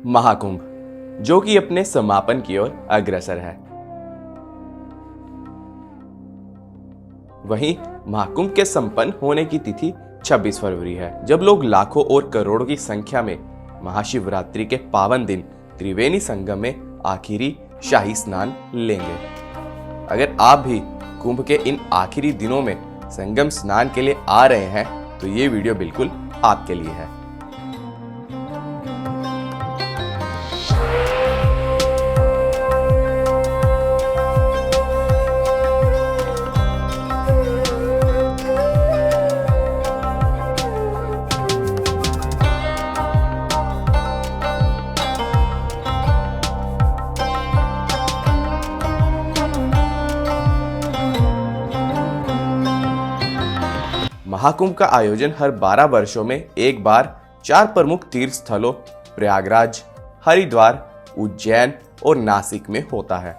महाकुंभ, जो कि अपने समापन की ओर अग्रसर है। वहीं महाकुंभ के संपन्न होने की तिथि 26 फरवरी है, जब लोग लाखों और करोड़ों की संख्या में महाशिवरात्रि के पावन दिन त्रिवेणी संगम में आखिरी शाही स्नान लेंगे। अगर आप भी कुंभ के इन आखिरी दिनों में संगम स्नान के लिए आ रहे हैं तो ये वीडियो बिल्कुल आपके लिए है। महाकुंभ का आयोजन हर 12 वर्षों में एक बार 4 प्रमुख तीर्थ स्थलों प्रयागराज, हरिद्वार, उज्जैन और नासिक में होता है।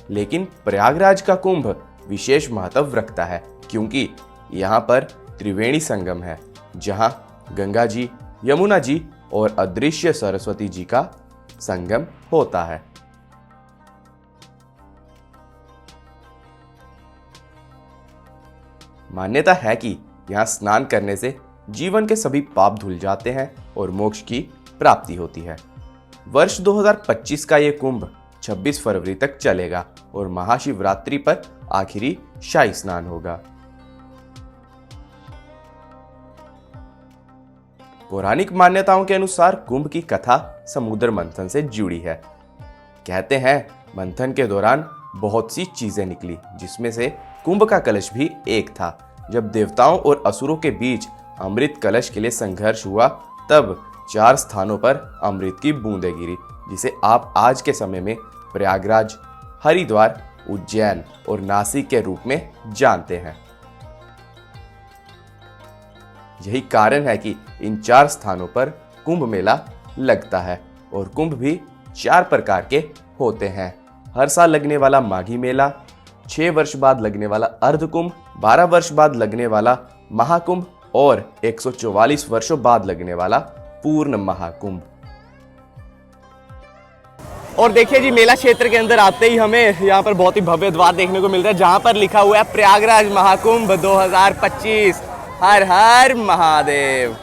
लेकिन प्रयागराज का कुंभ विशेष महत्व रखता है क्योंकि यहाँ पर त्रिवेणी संगम है, जहाँ गंगा जी, यमुना जी और अदृश्य सरस्वती जी का संगम होता है। मान्यता है कि यहाँ स्नान करने से जीवन के सभी पाप धुल जाते हैं और मोक्ष की प्राप्ति होती है। वर्ष 2025 का ये कुंभ 26 फरवरी तक चलेगा और महाशिवरात्रि पर आखिरी शाही स्नान होगा। पौराणिक मान्यताओं के अनुसार कुंभ की कथा समुद्र मंथन से जुड़ी है। कहते हैं मंथन के दौरान बहुत सी चीजें निकली, जिसमें से कुंभ का कलश भी एक था। जब देवताओं और असुरों के बीच अमृत कलश के लिए संघर्ष हुआ, तब 4 स्थानों पर अमृत की बूंदें गिरी, जिसे आप आज के समय में प्रयागराज, हरिद्वार, उज्जैन और नासिक के रूप में जानते हैं। यही कारण है कि इन 4 स्थानों पर कुंभ मेला लगता है और कुंभ भी 4 प्रकार के होते हैं। हर साल लगने वाला माघी मेला, 6 वर्ष बाद लगने वाला अर्धकुंभ, 12 वर्ष बाद लगने वाला महाकुंभ और 144 वर्षों बाद लगने वाला पूर्ण महाकुंभ। और देखिए जी, मेला क्षेत्र के अंदर आते ही हमें यहाँ पर बहुत ही भव्य द्वार देखने को मिल रहा है, जहाँ पर लिखा हुआ है प्रयागराज महाकुंभ 2025, हर हर महादेव।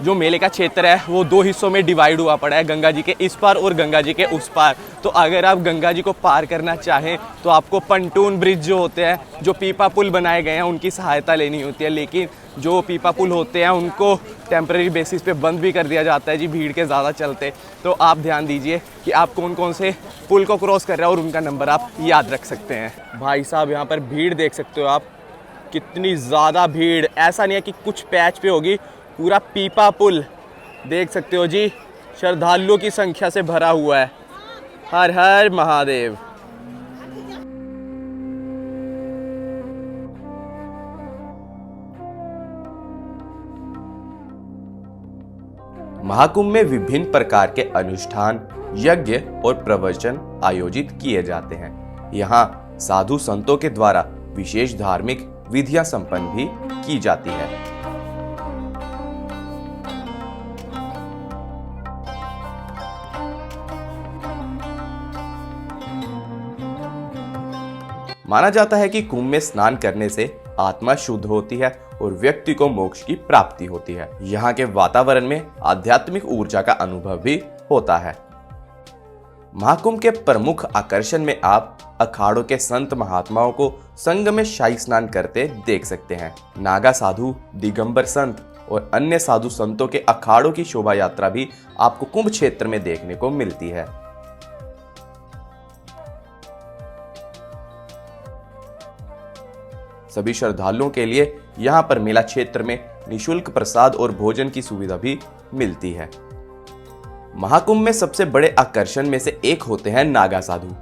जो मेले का क्षेत्र है वो 2 हिस्सों में डिवाइड हुआ पड़ा है, गंगा जी के इस पार और गंगा जी के उस पार। तो अगर आप गंगा जी को पार करना चाहें तो आपको पंटून ब्रिज जो होते हैं, जो पीपा पुल बनाए गए हैं, उनकी सहायता लेनी होती है। लेकिन जो पीपा पुल होते हैं उनको टेम्परेरी बेसिस पे बंद भी कर दिया जाता है जी, भीड़ के ज़्यादा चलते। तो आप ध्यान दीजिए कि आप कौन कौन से पुल को क्रॉस कर रहे हैं और उनका नंबर आप याद रख सकते हैं। भाई साहब, यहाँ पर भीड़ देख सकते हो आप, कितनी ज़्यादा भीड़। ऐसा नहीं है कि कुछ पैच पे होगी, पूरा पीपा पुल देख सकते हो जी, श्रद्धालुओं की संख्या से भरा हुआ है। हर हर महादेव। महाकुंभ में विभिन्न प्रकार के अनुष्ठान, यज्ञ और प्रवचन आयोजित किए जाते हैं। यहाँ साधु संतों के द्वारा विशेष धार्मिक विधियां संपन्न भी की जाती है। माना जाता है कि कुंभ में स्नान करने से आत्मा शुद्ध होती है और व्यक्ति को मोक्ष की प्राप्ति होती है। यहाँ के वातावरण में आध्यात्मिक ऊर्जा का अनुभव भी होता है। महाकुंभ के प्रमुख आकर्षण में आप अखाड़ों के संत महात्माओं को संगम में शाही स्नान करते देख सकते हैं। नागा साधु, दिगंबर संत और अन्य साधु संतों के अखाड़ों की शोभा यात्रा भी आपको कुंभ क्षेत्र में देखने को मिलती है। सभी श्रद्धालुओं के लिए यहाँ पर मेला क्षेत्र में निशुल्क प्रसाद और भोजन की सुविधा भी मिलती है। महाकुंभ में सबसे बड़े आकर्षण में से एक होते हैं नागा साधु।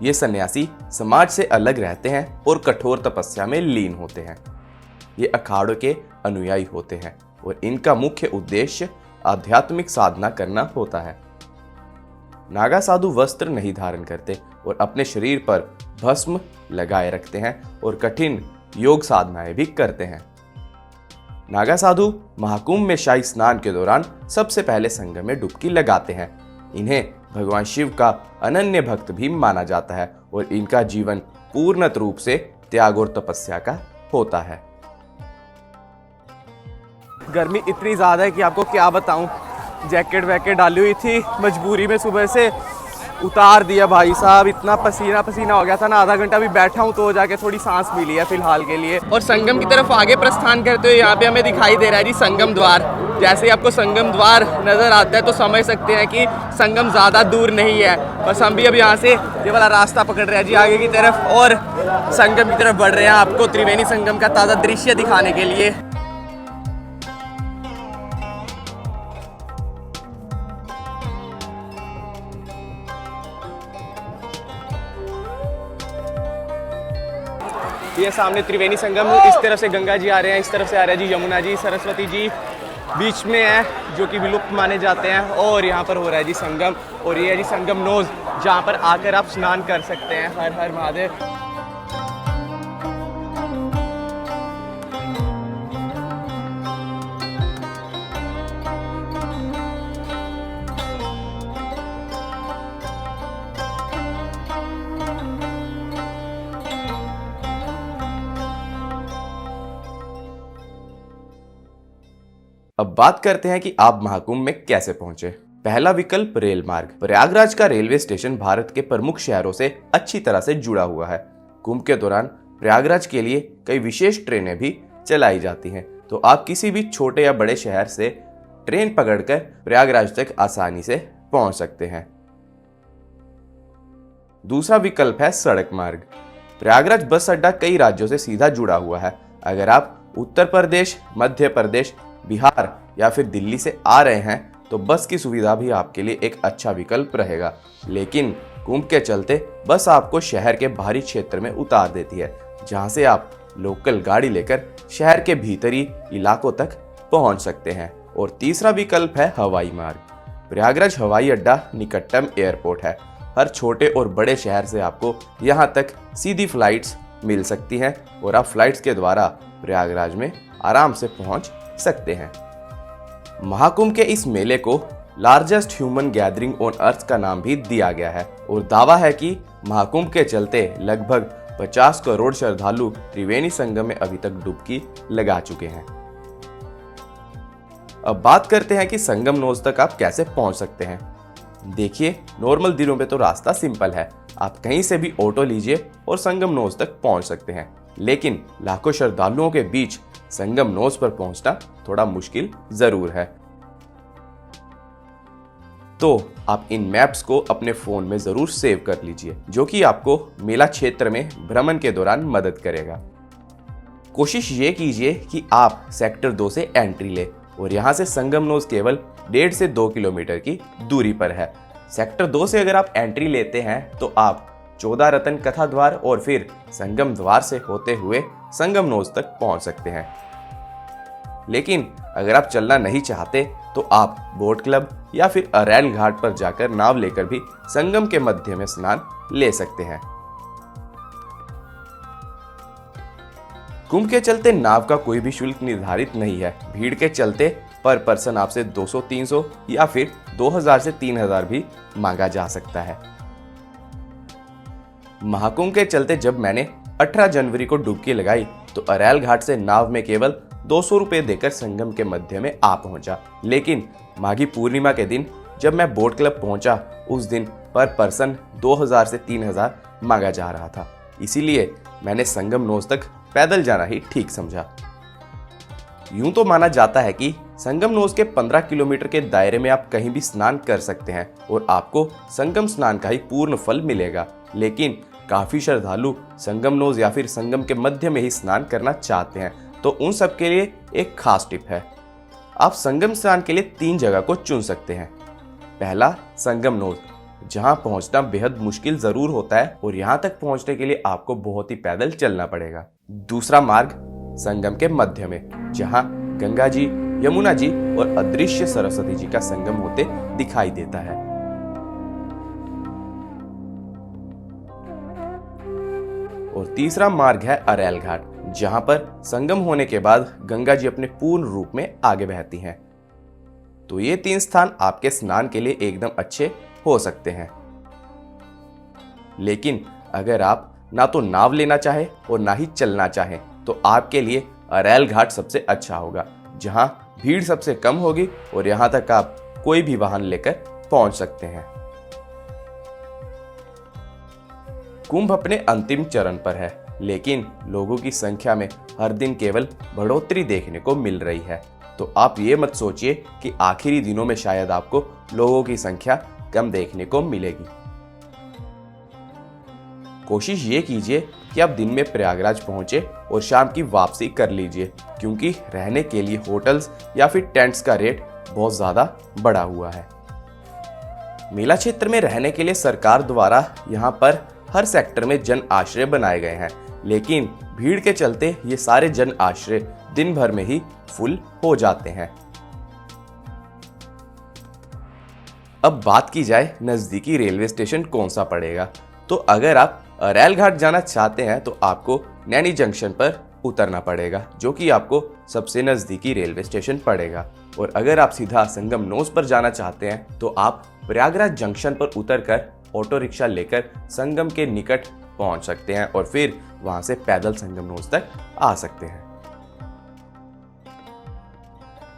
ये सन्यासी समाज से अलग रहते हैं और कठोर तपस्या में लीन होते हैं। ये अखाड़ों के अनुयायी होते हैं और इनका मुख्य उद्देश्य आध्यात्मिक साधना करना होता है। नागा साधु वस्त्र नहीं धारण करते और अपने शरीर पर भस्म लगाए रखते हैं और कठिन योग साधनाएं भी करते हैं। नागा साधु महाकुंभ में शाही स्नान के दौरान सबसे पहले संगम में डुबकी लगाते हैं। इन्हें भगवान शिव का अनन्य भक्त भी माना जाता है और इनका जीवन पूर्णत रूप से त्याग और तपस्या का होता है। गर्मी इतनी ज़्यादा है कि आपको क्या बताऊं। जैकेट वैकेट डाली हुई थी, मजबूरी में सुबह से उतार दिया भाई साहब। इतना पसीना पसीना हो गया था ना, आधा घंटा भी बैठा हूँ तो जाके थोड़ी सांस मिली है फिलहाल के लिए। और संगम की तरफ आगे प्रस्थान करते हुए यहाँ पे हमें दिखाई दे रहा है जी संगम द्वार। जैसे ही आपको संगम द्वार नज़र आता है तो समझ सकते हैं कि संगम ज़्यादा दूर नहीं है। बस हम भी अब यहाँ से ये वाला रास्ता पकड़ रहे हैं जी आगे की तरफ और संगम की तरफ बढ़ रहे हैं, आपको त्रिवेणी संगम का ताज़ा दृश्य दिखाने के लिए। ये सामने त्रिवेणी संगम, इस तरफ से गंगा जी आ रहे हैं, इस तरफ से आ रहा है जी यमुना जी, सरस्वती जी बीच में है जो कि विलुप्त माने जाते हैं। और यहाँ पर हो रहा है जी संगम, और ये है जी संगम नोज जहाँ पर आकर आप स्नान कर सकते हैं। हर हर महादेव। अब बात करते हैं कि आप महाकुंभ में कैसे पहुंचे। पहला विकल्प रेल मार्ग। प्रयागराज का रेलवे स्टेशन भारत के प्रमुख शहरों से अच्छी तरह से जुड़ा हुआ है। कुंभ के दौरान प्रयागराज के लिए कई विशेष ट्रेनें भी चलाई जाती हैं, तो आप किसी भी छोटे या बड़े शहर से ट्रेन पकड़कर प्रयागराज तक आसानी से पहुंच सकते हैं। दूसरा विकल्प है सड़क मार्ग। प्रयागराज बस अड्डा कई राज्यों से सीधा जुड़ा हुआ है। अगर आप उत्तर प्रदेश, मध्य प्रदेश, बिहार या फिर दिल्ली से आ रहे हैं तो बस की सुविधा भी आपके लिए एक अच्छा विकल्प रहेगा। लेकिन कुंभ के चलते बस आपको शहर के बाहरी क्षेत्र में उतार देती है, जहां से आप लोकल गाड़ी लेकर शहर के भीतरी इलाकों तक पहुंच सकते हैं। और तीसरा विकल्प है हवाई मार्ग। प्रयागराज हवाई अड्डा निकटतम एयरपोर्ट है। हर छोटे और बड़े शहर से आपको यहां तक सीधी फ्लाइट्स मिल सकती हैं और आप फ्लाइट्स के द्वारा प्रयागराज में आराम से पहुंच सकते हैं। महाकुंभ के इस मेले को largest human gathering on earth का नाम भी दिया गया है और दावा है कि महाकुंभ के चलते लगभग 50 करोड़ श्रद्धालु त्रिवेणी संगम में अभी तक डुबकी लगा चुके हैं। अब बात करते हैं कि संगम नोज तक आप कैसे पहुंच सकते हैं। देखिए, नॉर्मल दिनों में तो रास्ता सिंपल है, आप कहीं से भी ऑटो लीजिए और संगम नोज तक पहुंच सकते हैं। लेकिन लाखों श्रद्धालुओं के बीच संगम नोज पर पहुंचना थोड़ा मुश्किल जरूर है। तो आप इन मैप्स को अपने फोन में जरूर सेव कर लीजिए, जो कि आपको मेला क्षेत्र में भ्रमण के दौरान मदद करेगा। कोशिश ये कीजिए कि आप सेक्टर 2 से एंट्री ले और यहाँ से संगम नोज केवल 1.5 से 2 किलोमीटर की दूरी पर है। सेक्टर 2 से अगर आप एंट्री लेते हैं तो आप 14 रतन कथा द्वार और फिर संगम द्वार से होते हुए संगम नोज तक पहुंच सकते हैं। लेकिन अगर आप चलना नहीं चाहते तो आप बोट क्लब या फिर अरैल घाट पर जाकर नाव लेकर भी संगम के मध्य में स्नान ले सकते हैं। कुंभ के चलते नाव का कोई भी शुल्क निर्धारित नहीं है। भीड़ के चलते पर पर्सन आपसे 200-300 या फिर 2000 से 3000 भी मांगा जा सकता है। महाकुंभ के चलते जब मैंने 18 जनवरी को डुबकी लगाई तो अरैल घाट से नाव में केवल 200 रुपए देकर संगम के मध्य में आ पहुंचा। लेकिन माघी पूर्णिमा के दिन जब मैं बोट क्लब पहुंचा, उस दिन पर पर्सन 2000 से 3000 मांगा जा रहा था। इसीलिए मैंने संगम नोज तक पैदल जाना ही ठीक समझा। यूं तो माना जाता है कि संगम नोज के 15 किलोमीटर के दायरे में आप कहीं भी स्नान कर सकते हैं और आपको संगम स्नान का ही पूर्ण फल मिलेगा। लेकिन काफी श्रद्धालु संगम नोज या फिर संगम के मध्य में ही स्नान करना चाहते हैं, तो उन सब के लिए एक खास टिप है। आप संगम स्नान के लिए 3 जगह को चुन सकते हैं। पहला, संगम नोज, जहां पहुंचना बेहद मुश्किल जरूर होता है और यहां तक पहुंचने के लिए आपको बहुत ही पैदल चलना पड़ेगा। दूसरा मार्ग संगम के मध्य में, जहां गंगा जी, यमुना जी और अदृश्य सरस्वती जी का संगम होते दिखाई देता है। और तीसरा मार्ग है अरैल घाट, जहां पर संगम होने के बाद गंगा जी अपने पूर्ण रूप में आगे बहती हैं। तो ये 3 स्थान आपके स्नान के लिए एकदम अच्छे हो सकते हैं। लेकिन अगर आप ना तो नाव लेना चाहे और ना ही चलना चाहें तो आपके लिए अरैल घाट सबसे अच्छा होगा, जहां भीड़ सबसे कम होगी और यहां तक आप कोई भी वाहन लेकर पहुंच सकते हैं। कुंभ अपने अंतिम चरण पर है, लेकिन लोगों की संख्या में हर दिन केवल बढ़ोतरी देखने को मिल रही है। तो आप ये मत सोचिए कि आखिरी दिनों में शायद आपको लोगों की संख्या कम देखने को मिलेगी। कोशिश ये कीजिए कि आप दिन में प्रयागराज पहुंचे और शाम की वापसी कर लीजिए, क्योंकि रहने के लिए होटल्स या फिर टेंट्स का रेट बहुत ज्यादा बढ़ा हुआ है। मेला क्षेत्र में रहने के लिए सरकार द्वारा यहाँ पर हर सेक्टर में जन आश्रय बनाए गए हैं, लेकिन भीड़ के चलते ये सारे जन आश्रय दिन भर में ही फुल हो जाते हैं। अब बात की जाए नजदीकी रेलवे स्टेशन कौन सा पड़ेगा, तो अगर आप अरैल घाट जाना चाहते हैं तो आपको नैनी जंक्शन पर उतरना पड़ेगा, जो कि आपको सबसे नजदीकी रेलवे स्टेशन पड़ेगा। और अगर आप सीधा संगम नोज पर जाना चाहते हैं तो आप प्रयागराज जंक्शन पर उतरकर ऑटो रिक्शा लेकर संगम के निकट पहुंच सकते हैं और फिर वहां से पैदल संगम नोज तक आ सकते हैं।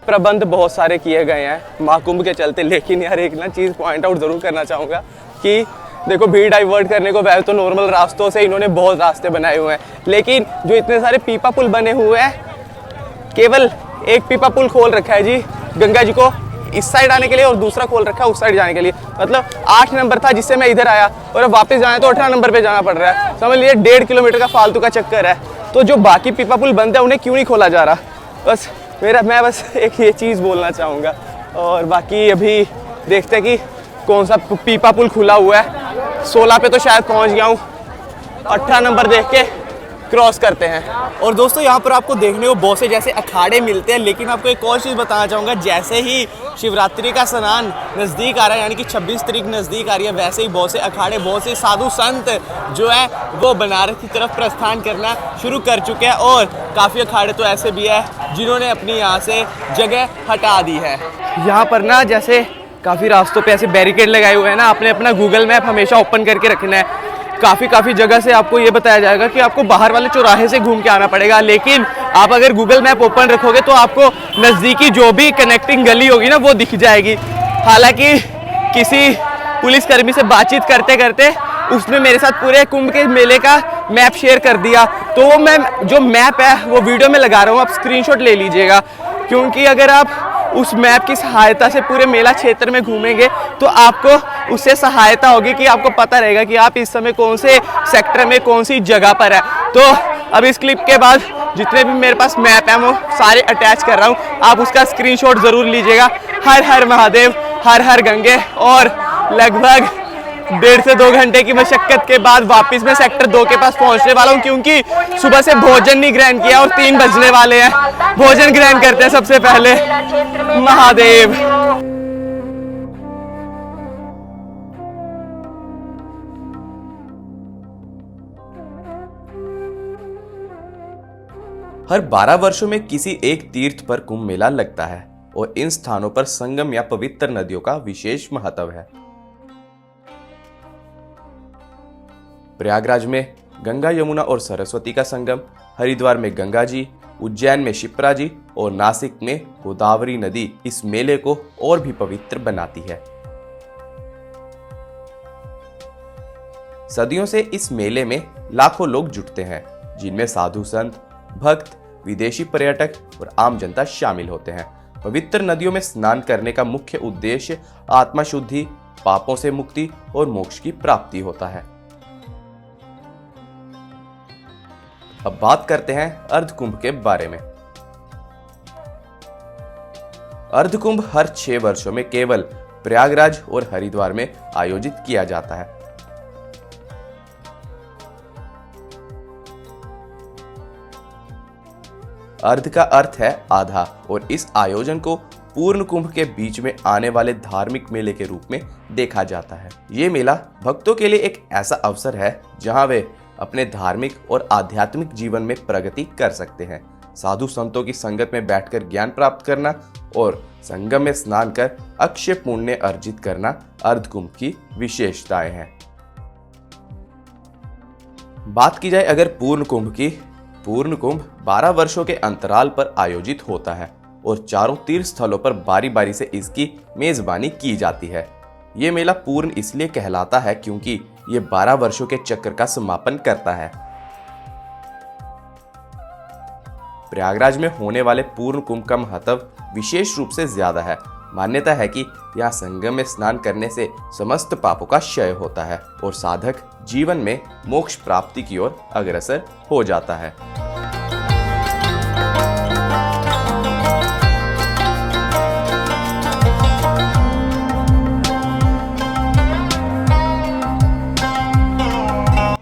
प्रबंध बहुत सारे किए गए हैं महाकुंभ के चलते, लेकिन यार एक ना चीज़ पॉइंट आउट ज़रूर करना चाहूँगा कि देखो भीड़ डाइवर्ट करने को वैसे तो नॉर्मल रास्तों से इन्होंने बहुत रास्ते बनाए हुए हैं, लेकिन जो इतने सारे पीपा पुल बने हुए हैं, केवल एक पीपा पुल खोल रखा है जी गंगा जी को इस साइड आने के लिए और दूसरा खोल रखा है उस साइड जाने के लिए। मतलब 8 नंबर था जिससे मैं इधर आया और अब वापस जाना है तो 18 नंबर पे जाना पड़ रहा है। समझ लीजिए 1.5 किलोमीटर का फालतू का चक्कर है। तो जो बाकी पीपा पुल बंद है उन्हें क्यों नहीं खोला जा रहा, बस मैं बस एक ये चीज़ बोलना चाहूँगा। और बाकी अभी देखते हैं कि कौन सा पीपा पुल खुला हुआ है। 16 पे तो शायद पहुँच गया हूँ, 18 नंबर देख के क्रॉस करते हैं। और दोस्तों यहाँ पर आपको देखने को बहुत से जैसे अखाड़े मिलते हैं, लेकिन आपको एक और चीज़ बताना चाहूँगा, जैसे ही शिवरात्रि का स्नान नज़दीक आ रहा है, यानी कि 26 तारीख नज़दीक आ रही है, वैसे ही बहुत से अखाड़े, बहुत से साधु संत जो है वो बनारस की तरफ प्रस्थान करना शुरू कर चुके हैं। और काफ़ी अखाड़े तो ऐसे भी है जिन्होंने अपनी यहाँ से जगह हटा दी है। यहाँ पर ना जैसे काफ़ी रास्तों पे ऐसे बैरिकेड लगाए हुए हैं ना, आपने अपना गूगल मैप हमेशा ओपन करके रखना है। काफ़ी जगह से आपको ये बताया जाएगा कि आपको बाहर वाले चौराहे से घूम के आना पड़ेगा, लेकिन आप अगर गूगल मैप ओपन रखोगे तो आपको नज़दीकी जो भी कनेक्टिंग गली होगी ना वो दिख जाएगी। हालांकि किसी पुलिसकर्मी से बातचीत करते करते उसने मेरे साथ पूरे कुंभ के मेले का मैप शेयर कर दिया, तो वो मैं जो मैप है वो वीडियो में लगा रहा हूँ, आप स्क्रीनशॉट ले लीजिएगा। क्योंकि अगर आप उस मैप की सहायता से पूरे मेला क्षेत्र में घूमेंगे तो आपको उससे सहायता होगी कि आपको पता रहेगा कि आप इस समय कौन से सेक्टर में कौन सी जगह पर है। तो अब इस क्लिप के बाद जितने भी मेरे पास मैप हैं वो सारे अटैच कर रहा हूँ, आप उसका स्क्रीनशॉट ज़रूर लीजिएगा। हर हर महादेव, हर हर गंगे। और लगभग 1.5 से 2 घंटे की मशक्कत के बाद वापस मैं सेक्टर 2 के पास पहुंचने वाला हूं, क्योंकि सुबह से भोजन नहीं ग्रहण किया और 3 बजने वाले हैं। भोजन ग्रहण करते हैं सबसे पहले। महादेव। हर 12 वर्षों में किसी एक तीर्थ पर कुंभ मेला लगता है और इन स्थानों पर संगम या पवित्र नदियों का विशेष महत्व है। प्रयागराज में गंगा, यमुना और सरस्वती का संगम, हरिद्वार में गंगा जी, उज्जैन में शिप्रा जी और नासिक में गोदावरी नदी इस मेले को और भी पवित्र बनाती है। सदियों से इस मेले में लाखों लोग जुटते हैं, जिनमें साधु संत, भक्त, विदेशी पर्यटक और आम जनता शामिल होते हैं। पवित्र नदियों में स्नान करने का मुख्य उद्देश्य आत्मा शुद्धि, पापों से मुक्ति और मोक्ष की प्राप्ति होता है। अब बात करते हैं अर्धकुंभ के बारे में। अर्धकुंभ हर 6 वर्षों में केवल प्रयागराज और हरिद्वार में आयोजित किया जाता है। अर्ध का अर्थ है आधा और इस आयोजन को पूर्ण कुंभ के बीच में आने वाले धार्मिक मेले के रूप में देखा जाता है। ये मेला भक्तों के लिए एक ऐसा अवसर है जहां वे अपने धार्मिक और आध्यात्मिक जीवन में प्रगति कर सकते हैं। साधु संतों की संगत में बैठकर ज्ञान प्राप्त करना और संगम में स्नान कर अक्षय पुण्य अर्जित करना अर्धकुंभ की विशेषताएं हैं। बात की जाए अगर पूर्ण कुंभ की, पूर्ण कुंभ 12 वर्षों के अंतराल पर आयोजित होता है और चारों तीर्थ स्थलों पर बारी बारी से इसकी मेजबानी की जाती है। ये मेला पूर्ण इसलिए कहलाता है क्योंकि ये 12 वर्षों के चक्र का समापन करता है। प्रयागराज में होने वाले पूर्ण कुंभ का महत्व विशेष रूप से ज्यादा है। मान्यता है कि यहाँ संगम में स्नान करने से समस्त पापों का क्षय होता है और साधक जीवन में मोक्ष प्राप्ति की ओर अग्रसर हो जाता है।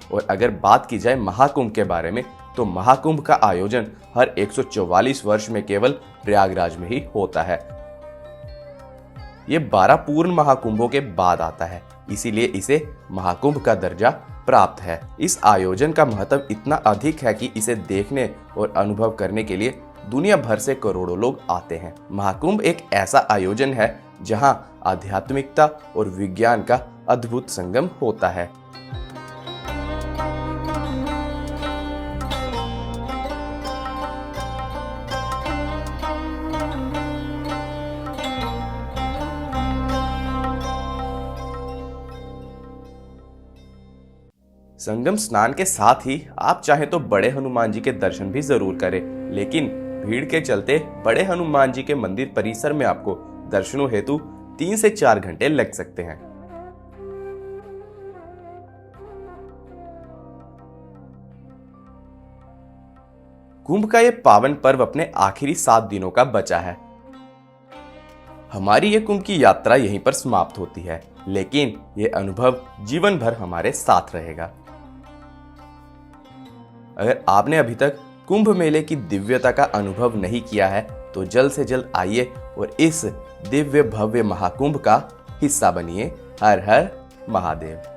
और अगर बात की जाए महाकुंभ के बारे में, तो महाकुंभ का आयोजन हर 144 वर्ष में केवल प्रयागराज में ही होता है। ये 12 पूर्ण महाकुंभों के बाद आता है, इसीलिए इसे महाकुंभ का दर्जा प्राप्त है। इस आयोजन का महत्व इतना अधिक है कि इसे देखने और अनुभव करने के लिए दुनिया भर से करोड़ों लोग आते हैं। महाकुंभ एक ऐसा आयोजन है जहां आध्यात्मिकता और विज्ञान का अद्भुत संगम होता है। संगम स्नान के साथ ही आप चाहें तो बड़े हनुमान जी के दर्शन भी जरूर करें, लेकिन भीड़ के चलते बड़े हनुमान जी के मंदिर परिसर में आपको दर्शनों हेतु 3 से 4 घंटे लग सकते हैं। कुंभ का यह पावन पर्व अपने आखिरी 7 दिनों का बचा है। हमारी ये कुंभ की यात्रा यहीं पर समाप्त होती है, लेकिन ये अनुभव जीवन भर हमारे साथ रहेगा। अगर आपने अभी तक कुंभ मेले की दिव्यता का अनुभव नहीं किया है, तो जल्द से जल्द आइए और इस दिव्य भव्य महाकुंभ का हिस्सा बनिए। हर हर महादेव।